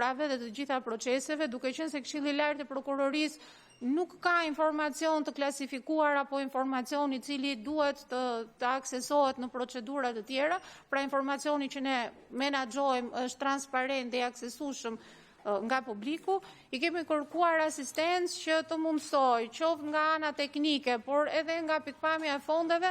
urdhrave dhe të gjitha proceseve, duke qenë se Këshilli i Lartë i Prokurorisë nuk ka informacion të klasifikuar apo informacion i cili duhet të aksesohet në procedurat të tjera, pra informacioni që ne menaxhojmë është transparent dhe i aksesueshëm nga publiku, i kemi kërkuar asistencë që të mundsoj, qoftë nga ana teknike, por edhe nga pikpamja e fondeve,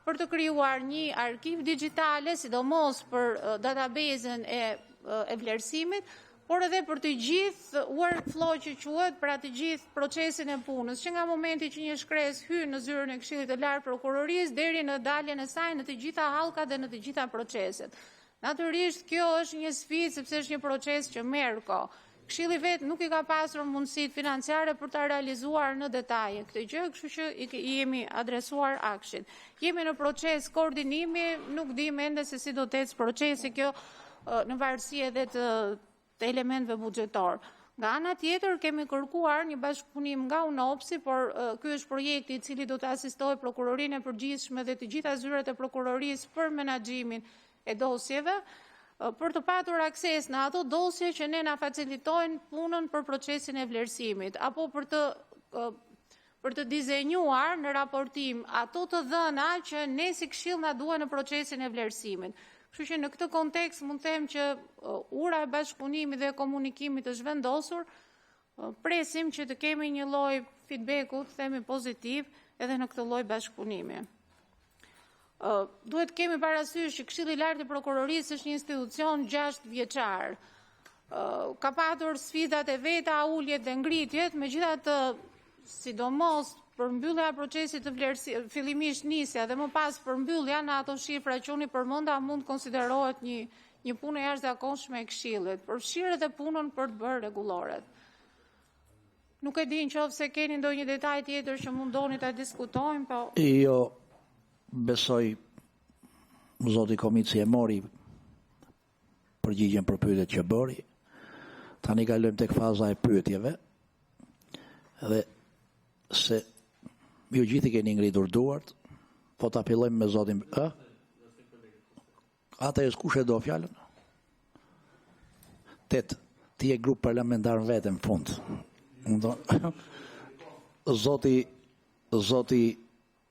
për të krijuar një arkiv digjitale, sidomos për database-n e vlerësimit, por edhe për të gjithë workflow që quhet, pra të gjithë procesin e punës, që nga momenti që një shkresë hyn në zyrën e Këshillit të Lartë Prokurorisë deri në daljen e saj në të gjitha hallkat dhe në të gjitha proceset. Natyrisht kjo është një sfidë sepse është një proces që merr kohë. Këshilli vetë nuk i ka pasur mundësitë financiare për ta realizuar në detaje këtë gjë, kështu që i jemi adresuar Akshit. Jemi në proces koordinimi, nuk dim ende se si do të ecë procesi kjo në varësi edhe të elementëve buxhetor. Nga ana tjetër kemi kërkuar një bashkëpunim nga UNOPS-i, por ky është projekti i cili do të asistojë prokurorinë e përgjithshme dhe të gjitha zyrat e prokurorisë për menaxhimin e dosjeve, për të patur akses në ato dosje që ne na facilitojnë punën për procesin e vlerësimit, apo për të dizenjuar në raportim ato të dhëna që ne si Këshill na duhen në procesin e vlerësimit. Kështu që në këtë kontekst mund të them që ura e bashkëpunimit dhe komunikimit është vendosur, presim që të kemi një lloj feedbacku, të themi pozitiv, edhe në këtë lloj bashkëpunimi. Duhet kemi parasysh që Këshilli i Lartë i Prokurorisë është një institucion 6 vjeçar. Ka patur sfidat e veta, uljet dhe ngritjet, megjithatë, sidomos përmbyllja e procesit të vlerësimit, fillimisht nisja dhe më pas përmbyllja në ato shifra që unë i përmenda mund konsiderohet një punë e jashtëzakonshme e Këshillit, përfshirë edhe punën për të bërë rregulloret. Nuk e di nëse keni ndonjë detaj tjetër që mundoni ta diskutojmë, po. Jo, besoj zoti Komici e mori përgjigjen për pyetjet që bëri. Tani kalojmë tek faza e pyetjeve. Dhe se ju gjithi keni ngritur duart, po ta fillojmë me zotin. Ata e kush e do fjalën? 8. Ti e grup parlamentar vetë në fund. Zoti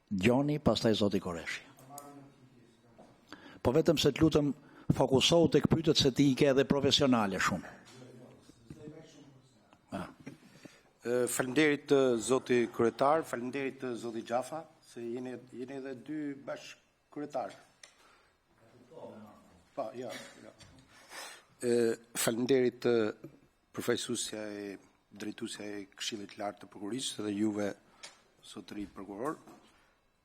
Gjoni, pastaj zoti Koreshi. Po vetëm se të lutem fokusohu tek pyetjet se ti i ke edhe profesionale shumë. Faleminderit zoti kryetar, faleminderit zoti Gjafa, se jeni edhe dy bashkëkryetar. Pa, ja. Faleminderit përfaqësuesja e drejtuesja e Këshillit të Lartë të Prokurorisë dhe juve zotëri prokuror.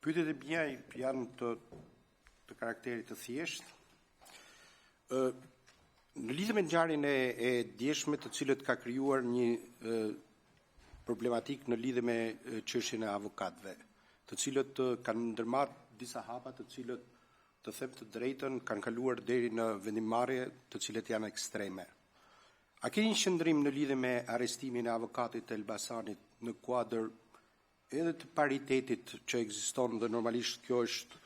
Pyetjet e mia janë të karakterit të thjeshtë. Në lidhje me ngjarjen e djeshme, të cilët ka krijuar një problematik në lidhje me çështjen e avokatëve, të cilët kanë ndërmarrë disa hapa, të cilët, të them të drejtën, kanë kaluar deri në vendimmarrje të cilët janë ekstreme. A keni një qëndrim në lidhje me arrestimin e avokatit të Elbasanit në kuadër edhe të paritetit që ekziston dhe normalisht kjo është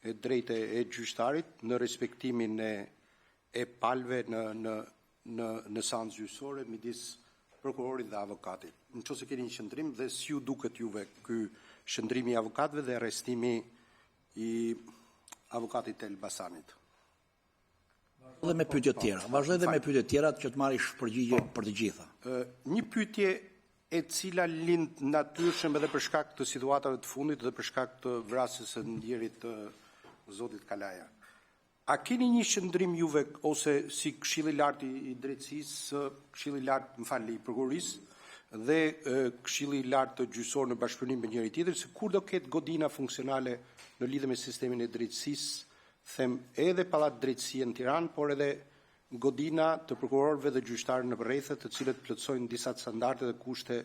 e drejtë e gjyqtarit në respektimin e palëve në seancë gjyqësore midis prokurorit dhe avokatit. Nëse keni një qëndrim dhe si ju duket juve ky shëndrimi i avokatëve dhe arrestimi i avokatit të Elbasanit. Vazhdo me pyetje të tjera. Vazhdo edhe me pyetje të tjera që të marrish përgjigje për të gjitha. Një pyetje e cila lind natyrshëm edhe për shkak të situatave të fundit dhe për shkak të vrasjes së ndjerit të zotit Kalaja. A keni një qëndrim juve ose si Këshilli i Lartë i Drejtësisë, Këshilli i Lartë, i Prokurorisë dhe Këshilli i Lartë të Gjyqësor në bashkëpunim me njëri tjetrin, se kur do ketë godina funksionale në lidhje me sistemin e drejtësisë, them edhe pallat drejtësie në Tiranë, por edhe godina të prokurorëve dhe gjyqtarëve në rrethe, të cilët plotësojnë disa standarde dhe kushte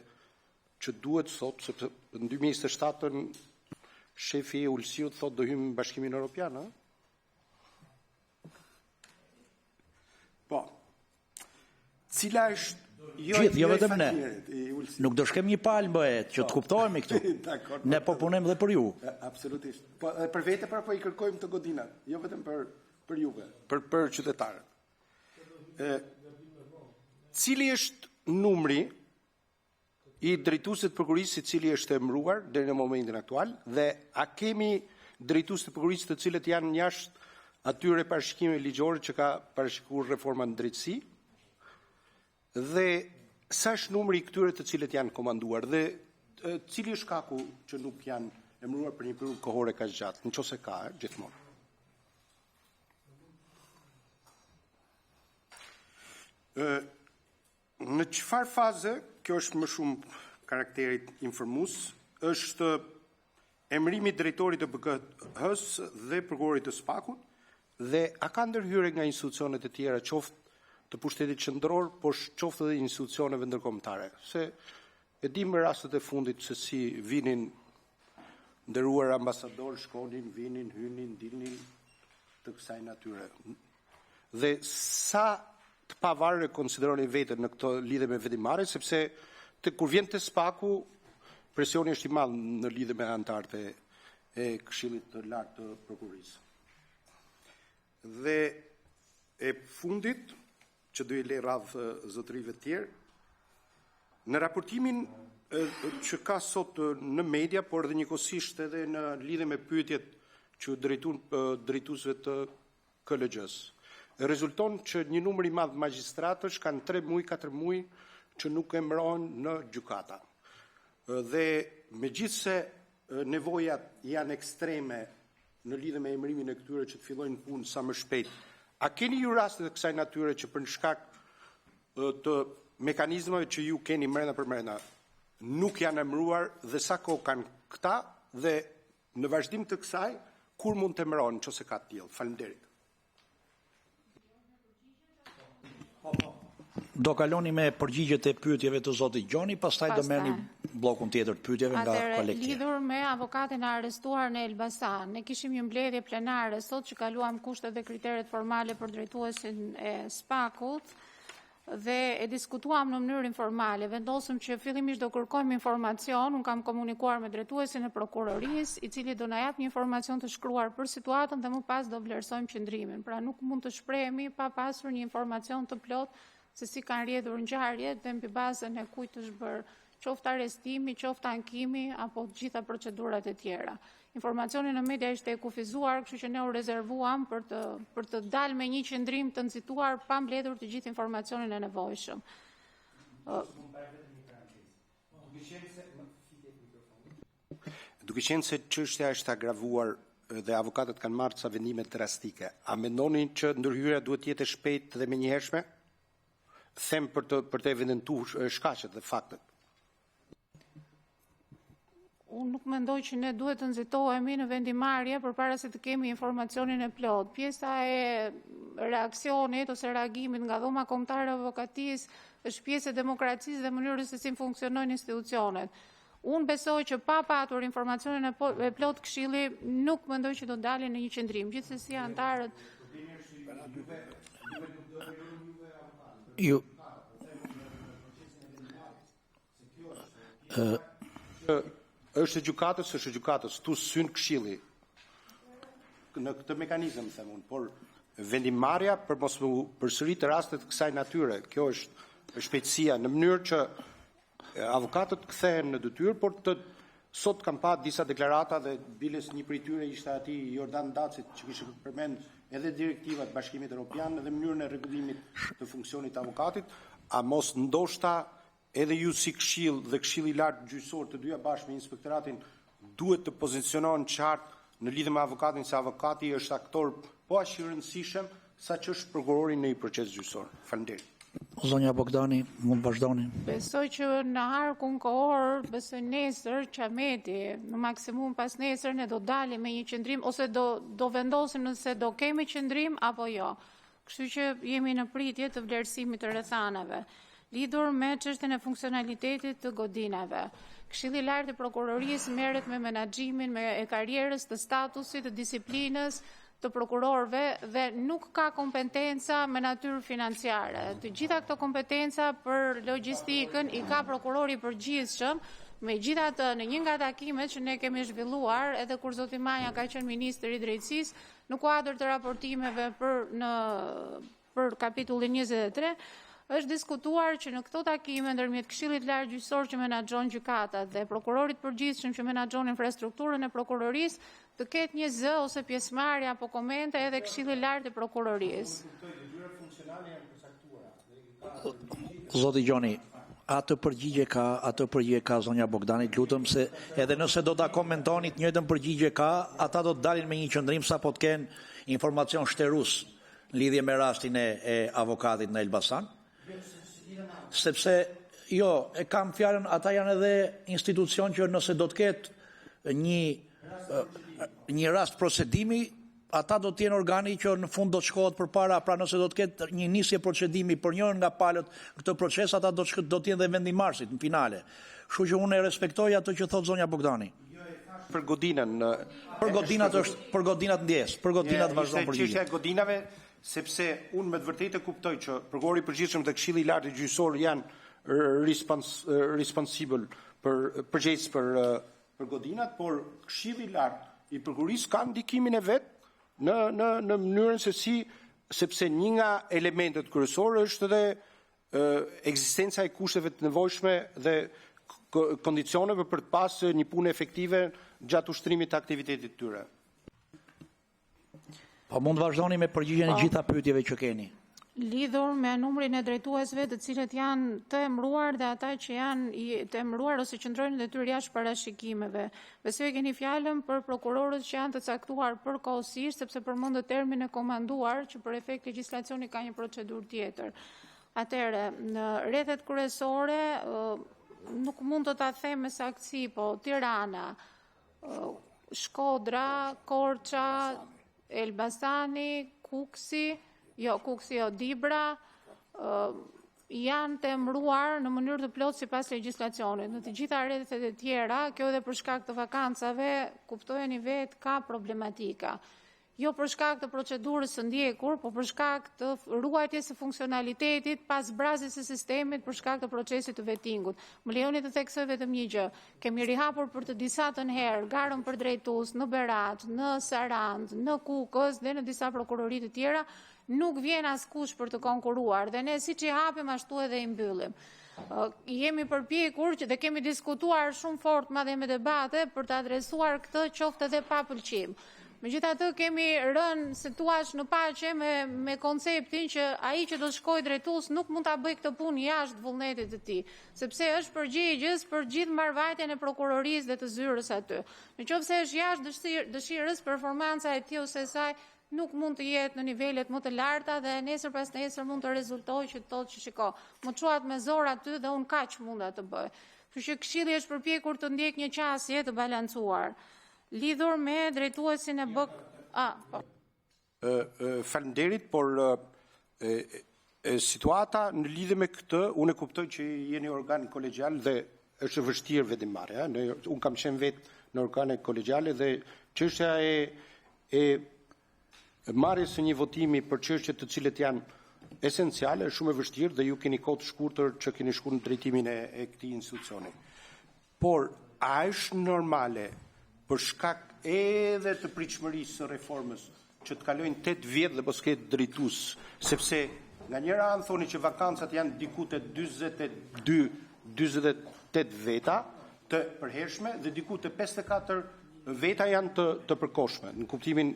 që duhet sot, sepse në 2027 shefi e Ulësiut thotë do hyjmë në Bashkimin Evropian, ha? Po. Cila është gjithë, jo vetëm ne. Nuk do shkem një palë bëhet, që të kuptohemi këtu. Ne po punojmë dhe për ju. Absolutisht. Po për vete po i kërkojmë të godinat, jo vetëm për juve, për qytetarët. cili është numri i drejtuesit të prokurisë i cili është emëruar deri në momentin aktual dhe a kemi drejtues të prokurisë të cilët janë jashtë atyre parashikimeve ligjore që ka parashikuar reforma në drejtësi dhe sa është numri i këtyre të cilët janë komanduar dhe cili është shkaku që nuk janë emëruar për një periudhë kohore kaq gjatë, nëse ka gjithmonë. Në çfarë faze, kjo është më shumë karakterit informues, është emërimi i drejtorit të BK-s dhe prokurorit të SPAK-ut dhe a ka ndërhyrje nga institucionet e tjera, qoftë të pushtetit qendror, por qoftë edhe institucioneve ndërkombëtare. Se e dim me rastet e fundit se si vinin nderuar ambasador, shkonin, vinin, hynin, dilnin të kësaj natyre. Dhe sa të pavarur konsideroni veten në këtë lidhje me vendimmarrje, sepse kur vjen te SPAK-u presioni është i madh në lidhje me anëtarët e Këshillit të Lartë të Prokurisë. Dhe e fundit, që do i lë radh zotërive të tjerë, në raportimin që ka sot në media, por edhe njëkohësisht edhe në lidhje me pyetjet që drejtuesve të KLG-s, rezulton që një numër i madh magjistratësh kanë 3 muaj, 4 muaj që nuk emërohen në gjykata. Dhe megjithse nevojat janë ekstreme në lidhje me emërimin e këtyre që të fillojnë punë sa më shpejt, a keni ju raste të kësaj natyre që për shkak të mekanizmave që ju keni mrena për mrena nuk janë emëruar dhe sa kohë kanë këta dhe në vazhdim të kësaj kur mund të emërohen nëse ka të tillë? Faleminderit. Do kaloni me përgjigjet e pyetjeve të zotit Gjoni, pastaj do merrni bllokun tjetër të pyetjeve nga kolegët. Lidhur me avokatin e arrestuar në Elbasan, ne kishim një mbledhje plenare sot që kaluam kushtet dhe kriteret formale për drejtuesin e SPAK-ut dhe e diskutuam në mënyrë informale. Vendosëm që fillimisht do kërkojmë informacion, unë kam komunikuar me drejtuesin e prokurorisë, i cili do na jap një informacion të shkruar për situatën dhe më pas do vlerësojmë qëndrimin. Pra nuk mund të shprehemi pa pasur një informacion të plot se si kanë rrjedhur ngjarjet dhe mbi bazën e kujt është bërë qoftë arrestimi, qoftë ankimi apo të gjitha procedurat e tjera. Informacioni në media ishte e kufizuar, kështu që ne u rezervuam për të dalë me një qendrim të nxituar pa mbledhur të gjithë informacionin e nevojshëm. Duke qenë se çështja është agravuar dhe avokatët kanë marrë ca vendime drastike, a mendoni që ndërhyrja duhet të jetë e shpejtë dhe menjëhershme? Them për të evidentuar shkaqet dhe faktet. Unë nuk mendoj që ne duhet të nxitohemi në vendimarrje përpara se të kemi informacionin e plot. Pjesa e reaksionit ose reagimit nga dhoma kombëtare e avokatisë është pjesë e demokracisë dhe mënyrës se si funksionojnë institucionet. Unë besoj që pa patur informacionin e plot Këshilli, nuk mendoj që do dalin në një qendrim. Gjithsesi anëtarët është e gjykatës, tu syn Këshilli. Në këtë mekanizëm them unë, por vendimmarrja për mos u përsëritë rastet kësaj natyre, kjo është shpejtësia në mënyrë që avokatët kthehen në detyrë, por sot kam pa disa deklarata dhe biles një prej tyre ishte ati Jordan Dacit që kishte përmend edhe direktivat Bashkimit Evropian dhe mënyrën e rregullimit të funksionit të avokatit, a mos ndoshta edhe ju si Këshill dhe Këshilli i Lartë gjyqësor të dyja bashkë me inspektoratin duhet të pozicionohen qartë në lidhje me avokatin, se avokati është aktor po aq i rëndësishëm sa që është prokurori në një proces gjyqësor. Faleminderit. Zonja Bogdani, mund vazhdoni. Besoj që në harkun kohor, besoj nesër, Qameti, në maksimum pas nesër, ne do dalim me një qendrim, ose do vendosim nëse do kemi qendrim apo jo. Kështu që jemi në pritje të vlerësimit të rrethanave. Lidhur me çështjen e funksionalitetit të godinave. Këshilli i Lartë i Prokurorisë merret me menaxhimin e karrierës, të statusit, të disiplinës të prokurorëve dhe nuk ka kompetenca me natyrë financiare. Të gjitha këto kompetenca për logjistikën i ka prokurori i përgjithshëm. Megjithatë, në një nga takimet që ne kemi zhvilluar, edhe kur zoti Manja ka qenë ministri i drejtësisë, në kuadër të raportimeve për kapitullin 23, është diskutuar që në këto takime ndërmjet Këshillit Lart Gjyqësor që menaxhon gjykatat dhe prokurorit përgjithshëm që menaxhon infrastrukturën e prokurorisë të ketë një zë ose pjesëmarrje apo komente edhe Këshilli Lart i prokurorisë. Zoti Gjoni, atë përgjigje ka zonja Bogdanit, lutem se edhe nëse do ta komentoni të njëjtën përgjigje ka, ata do të dalin me një qëndrim sapo të kenë informacion shterues në lidhje me rastin e avokatit në Elbasan. Sepse e kam fjalën, ata janë edhe institucion që nëse do të ketë një rast procedimi, ata do të jenë organi që në fund do të shkohet përpara, pra nëse do të ketë një nisje procedimi për njërin nga palët këtë proces, ata do të jenë dhe vendimarrësit në finale. Kështu që unë e respektoj atë që thot zonja Bogdani. Për godinën. Për godinat ndjes, për godinat vazhdon përgjigje. Çështja e godinave, sepse unë me të vërtetë kuptoj që prokurori i përgjithshëm dhe Këshilli i Lartë Gjyqësor janë responsible përgjegjës për godinat, por Këshilli i Lartë i prokurorisë ka ndikimin e vet në mënyrën se sepse një nga elementet kryesorë është edhe ekzistenca e kushteve të nevojshme dhe kondicioneve për të pasur një punë efektive gjatë ushtrimit të aktivitetit të tyre. Po mund të vazhdoni me përgjigjen e gjitha pyetjeve që keni. Lidhur me numrin e drejtuesve të cilët janë të emëruar dhe ata që janë të emëruar ose qëndrojnë në detyrë jashtë parashikimeve. Besoj keni fjalën për prokurorët që janë të caktuar përkohësisht, sepse përmendët termin e komanduar që për efekt legjislacioni ka një procedurë tjetër. Atëherë, në rrethet kryesore nuk mund të ta them me saktësi, po Tirana, Shkodra, Korça, Elbasani, Kuksi, Dibra, janë të emëruar në mënyrë të plotë sipas legjislacionit. Në të gjitha rrethet e tjera, kjo edhe për shkak të vakancave, kuptojeni vetë ka problematika. Jo për shkak të procedurës së ndjekur, po për shkak të ruajtjes së funksionalitetit pas zbrazjes së sistemit për shkak të procesit të vettingut. Më lejoni të theksoj vetëm një gjë. Kemi rihapur për të disatën herë garën për drejtues në Berat, në Sarand, në Kukës dhe në disa prokurori të tjera, nuk vjen askush për të konkuruar dhe ne siç i hapim ashtu edhe i mbyllim. Jemi përpjekur që dhe kemi diskutuar shumë fort madje me debate për të adresuar këtë qoftë edhe pa pëlqim. Megjithatë kemi rënë se tuash në paqe me konceptin që ai që do të shkojë drejtues nuk mund ta bëjë këtë punë jashtë vullnetit të tij, sepse është përgjegjës për gjithë marrëvajtjen e prokurorisë dhe të zyrës aty. Nëse është jashtë dëshirës, performanca e tij ose saj nuk mund të jetë në nivelet më të larta dhe nesër pas nesër mund të rezultojë që thotë që shiko, më çuat me zor aty dhe unë kaq munda të bëj. Kështu që Këshilli është përpjekur të ndjek një qasje të balancuar. Lidhur me drejtuesin e Faleminderit, por situata në lidhje me këtë, unë e kuptoj që jeni organ kolegjial dhe është vështirë vendimmarrja. Unë kam qenë vetë në organe kolegjiale dhe çështja e marrjes së një votimi për çështje të cilët janë esenciale, është shumë e vështirë dhe ju keni kohë të shkurtër që keni shkuar në drejtimin e këtij institucioni. Por a është normale për shkak edhe të pritshmërisë së reformës që të kalojnë 8 vjet dhe mos ketë drejtues, sepse nga njëra anë thoni që vakancat janë diku te 48 veta të përhershme dhe diku te 54 veta janë të përkohshme, në kuptimin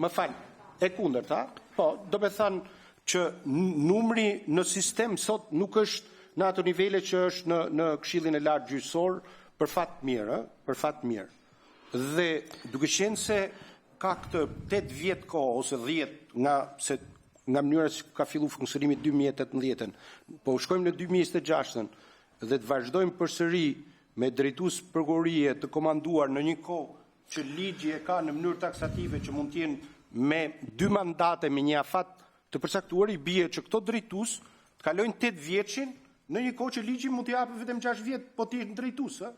më fal, e kundërta, po, do të thënë që numri në sistem sot nuk është në ato nivele që është në Këshillin e Lartë Gjyqësor, për fat mirë. Dhe duke qenë se ka këtë 8 vjet kohë ose 10 nga mënyra që ka filluar funksionimi 2018-ën, po shkojmë në 2026-ën dhe të vazhdojmë përsëri me drejtues prokurorie të komanduar në një kohë që ligji e ka në mënyrë taksative që mund të jenë me 2 mandate me një afat të përcaktuar, i bie që këto drejtues të kalojnë 8 vjeçin në një kohë që ligji mund t'i japë vetëm 6 vjet, po ti je drejtues, ë?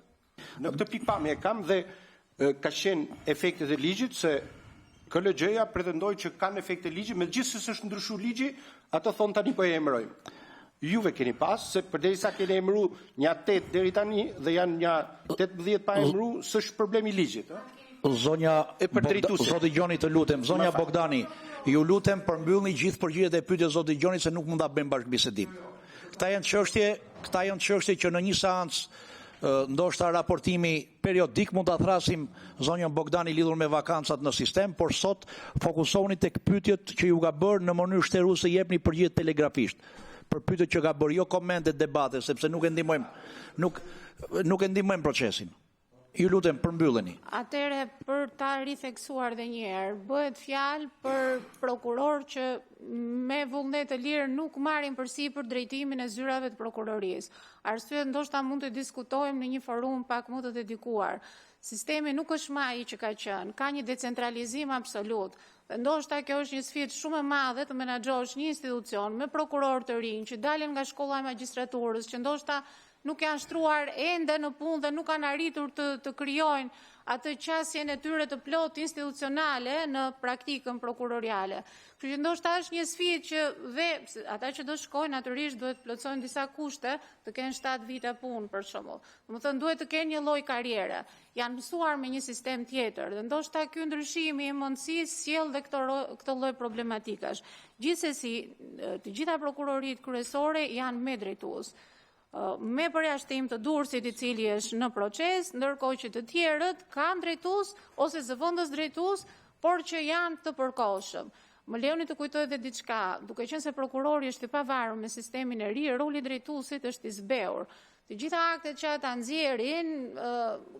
Në këtë pikpamje kam dhe ka qenë efektet e ligjit se KLG-ja pretendoi që kanë efekte ligji, megjithëse s'është ndryshuar ligji, ato thonë tani po e emërojmë. Juve keni pas, se përderisa keni emëruar një 8 deri tani dhe janë një 18 pa emëruar, s'është problemi i ligjit, ë? Zoti Gjoni, të lutem, zonja Bogdani, ju lutem përmbyllni gjithë përgjigjet e pyetjes zotit Gjoni se nuk mund ta bëjmë bashkëbisedim. Këta janë çështje që në një seancë ndoshta raportimi periodik mund ta thrasim zonjën Bogdani lidhur me vakancat në sistem, por sot fokusohuni tek pyetjet që ju ka bërë në mënyrë shtëruese, jepni përgjigje telegrafisht. Për pyetjet që ka bërë, jo komente, debate, sepse nuk e ndihmojmë procesin. Ju lutem, përmbylleni. Atëre, për ta ritheksuar dhe një herë, bëhet fjalë për prokuror që me vullnet të lirë nuk marrin përsipër drejtimin e zyrave të prokurorisë. Arsyet ndoshta mund të diskutojmë në një forum pak më të dedikuar. Sistemi nuk është më ai që ka qenë, ka një decentralizim absolut. Dhe ndoshta kjo është një sfidë shumë e madhe të menaxhosh një institucion me prokuror të rinj që dalin nga shkolla e magjistraturës, që ndoshta nuk janë shtruar ende në punë dhe nuk kanë arritur të krijojnë atë qasjen e tyre të plot institucionale në praktikën prokuroriale. Kështu që ndoshta është një sfidë që ata që do shkojnë natyrisht duhet të plotësojnë disa kushte, të kenë 7 vite punë për shembull. Domethënë duhet të kenë një lloj karriere. Janë mësuar me një sistem tjetër dhe ndoshta ky ndryshimi i mundësisë sjell dhe këtë lloj problematikash. Gjithsesi, të gjitha prokuroritë kryesore janë me drejtues. Me përjashtim të Durrësit i cili është në proces, ndërkohë që të tjerët kanë drejtues ose zëvendës drejtues, por që janë të përkohshëm. Më lejoni të kujtoj edhe diçka, duke qenë se prokurori është i pavarur me sistemin e ri, roli i drejtuesit është i zbeur. Të gjitha aktet që ata nxjerrin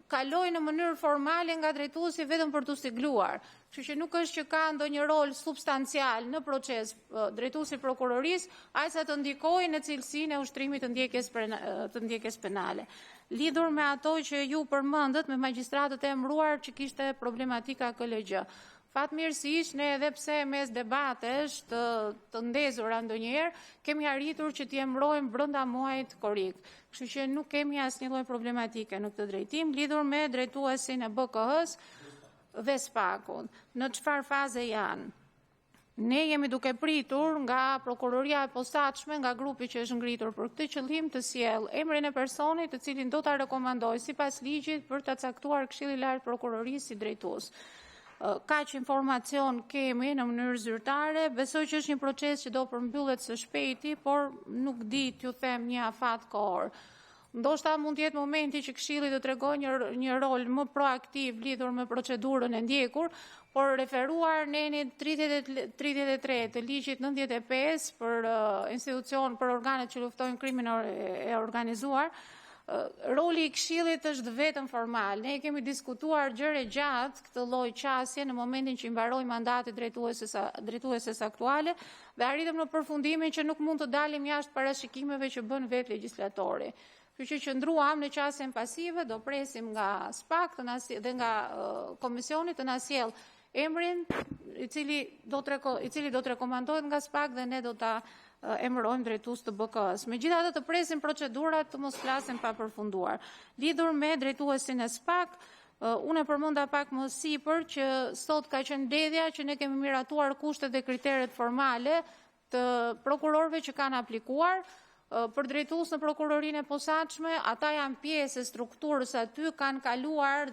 kalojnë në mënyrë formale nga drejtuesi vetëm për t'u sigluar. Kështu që nuk është që ka ndonjë rol substancial në proces drejtuesi i prokurorisë, ajsa të ndikojë në cilësinë e ushtrimit të ndjekjes penale. Lidhur me ato që ju përmendët me magjistratët e emëruar që kishte problematika KLG. Fatmirësisht, ne edhe pse mes debatesh të ndezura ndonjëherë, kemi arritur që t'i emërojmë brenda muajit korrikt. Kështu që nuk kemi asnjë lloj problematike në këtë drejtim, lidhur me drejtuesin e BK-s dhe SPAK-un. Në çfarë faze janë? Ne jemi duke pritur nga prokuroria e posaçme, nga grupi që është ngritur për këtë qëllim, të sjellë emrin e personit të cilin do ta rekomandojë sipas ligjit për ta caktuar Këshilli i Lartë Prokurorisë si drejtues. Kaq informacion kemi në mënyrë zyrtare, besoj që është një proces që do përmbyllet së shpejti, por nuk di t'ju them një afat kohor. Ndoshta mund të jetë momenti që Këshilli të tregojë një rol më proaktiv lidhur me procedurën e ndjekur, por referuar në enin 33 të ligjit 95 për institucion për organet që luftojnë krimin e organizuar, roli i Këshillit është vetëm formal. Ne kemi diskutuar gjëre gjatë këtë lloj qasje në momentin që i mbaroi mandati drejtueses aktuale dhe arritëm në përfundimin që nuk mund të dalim jashtë parashikimeve që bën vetë legjislatori. Kështu që qëndruam në qasjen pasive, do presim nga SPAK dhe nga komisioni të na sjellë emrin i cili do të rekomandohet nga SPAK dhe ne do ta emërojmë drejtues të BK-s. Megjithatë të presim procedurat të mos flasim pa përfunduar. Lidhur me drejtuesin e SPAK, unë e përmenda pak më sipër që sot ka qenë mbledhja që ne kemi miratuar kushtet dhe kriteret formale të prokurorëve që kanë aplikuar për drejtues në prokurorinë e posaçme. Ata janë pjesë e strukturës aty, kanë kaluar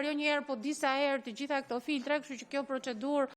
jo një herë, po disa herë të gjitha këto filtra, kështu që kjo procedurë